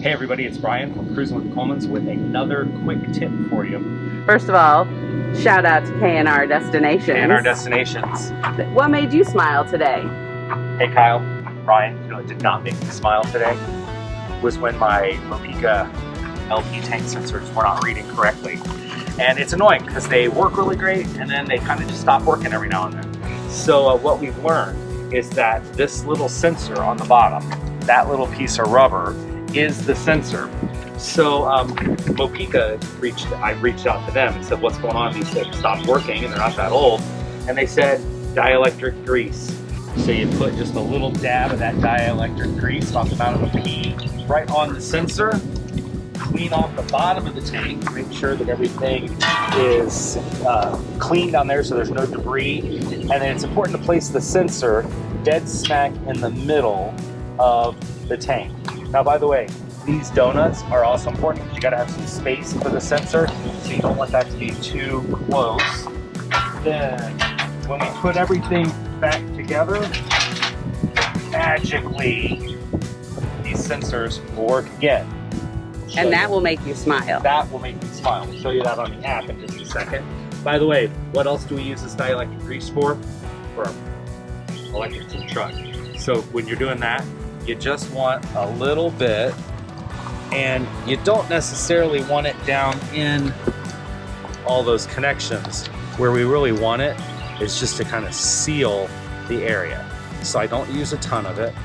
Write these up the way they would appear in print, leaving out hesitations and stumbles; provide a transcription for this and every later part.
Hey everybody, it's Brian from Cruisin with Colemans with another quick tip for you. First of all, shout out to K&R Destinations. K&R Destinations. What made you smile today? Hey Kyle, Brian, you know what did not make me smile today was when my Mopeka LP tank sensors were not reading correctly. And it's annoying because they work really great and then they kind of just stop working every now and then. So what we've learned is that this little sensor on the bottom, that little piece of rubber, is the sensor. So Mopeka I reached out to them and said, what's going on? These things stopped working and they're not that old. And they said, dielectric grease. So you put just a little dab of that dielectric grease off the bottom of the key right on the sensor, clean off the bottom of the tank, make sure that everything is clean down there so there's no debris. And then it's important to place the sensor dead smack in the middle of the tank. Now, by the way, these donuts are also important because you gotta have some space for the sensor, so you don't want that to be too close. Then, when we put everything back together, magically, these sensors will work again. And that will make you smile. That will make me smile. We'll show you that on the app in just a second. By the way, what else do we use this dielectric grease for? For our electric in the truck. So when you're doing that, you just want a little bit, and you don't necessarily want it down in all those connections. Where we really want it is just to kind of seal the area. So I don't use a ton of it,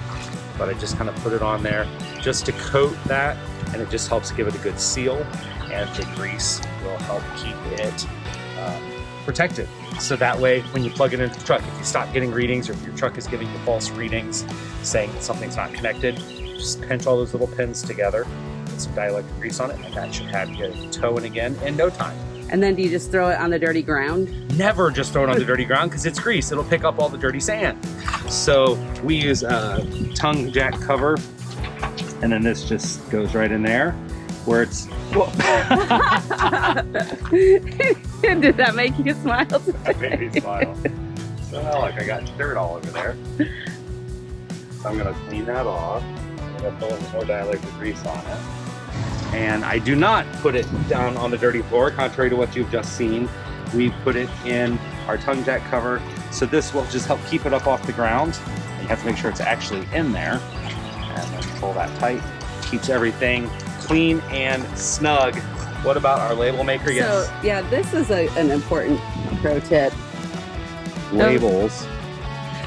but I just kind of put it on there just to coat that, and it just helps give it a good seal, and the grease will help keep it protected. So that way, when you plug it into the truck, if you stop getting readings or if your truck is giving you false readings saying that something's not connected, just pinch all those little pins together, put some dielectric grease on it, and that should have you towing again in no time. And then do you just throw it on the dirty ground? Never just throw it on the dirty ground because it's grease. It'll pick up all the dirty sand. So we use a tongue jack cover, and then this just goes right in there where it's... Did that make you smile today? That made me smile. So now look, I got dirt all over there. So I'm gonna clean that off. I'm gonna put a little more dielectric grease on it. And I do not put it down on the dirty floor, contrary to what you've just seen. We put it in our tongue jack cover. So this will just help keep it up off the ground. You have to make sure it's actually in there. And then pull that tight. Keeps everything clean and snug. What about our label maker? Yes. So, yeah, this is an important pro tip. Labels,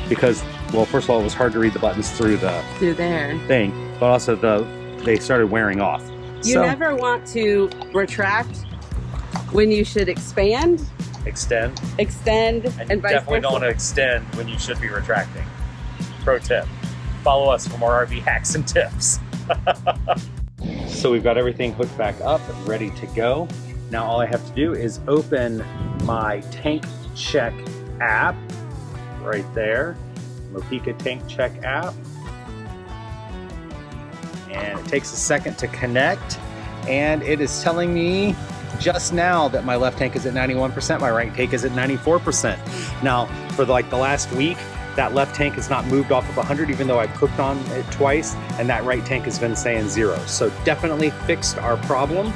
because, well, first of all, it was hard to read the buttons through the thing, but also they started wearing off. You never want to retract when you should expand. Extend, and you vice definitely versa. don't want to extend when you should be retracting. Pro tip. Follow us for more RV hacks and tips. So we've got everything hooked back up and ready to go. Now all I have to do is open my tank check app right there, Mopeka tank check app. And it takes a second to connect, and it is telling me just now that my left tank is at 91%, my right tank is at 94%. Now for the last week, that left tank has not moved off of 100, even though I've cooked on it twice, and that right tank has been saying 0. So definitely fixed our problem.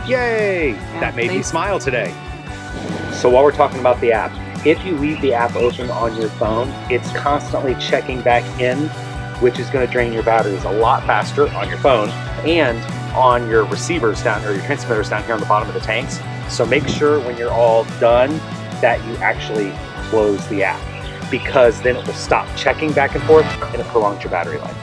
Yay! Yeah, that made me smile today. So while we're talking about the app, if you leave the app open on your phone, it's constantly checking back in, which is going to drain your batteries a lot faster on your phone and on your receivers down, or your transmitters down here on the bottom of the tanks. So make sure when you're all done that you actually close the app, because then it will stop checking back and forth and it prolongs your battery life.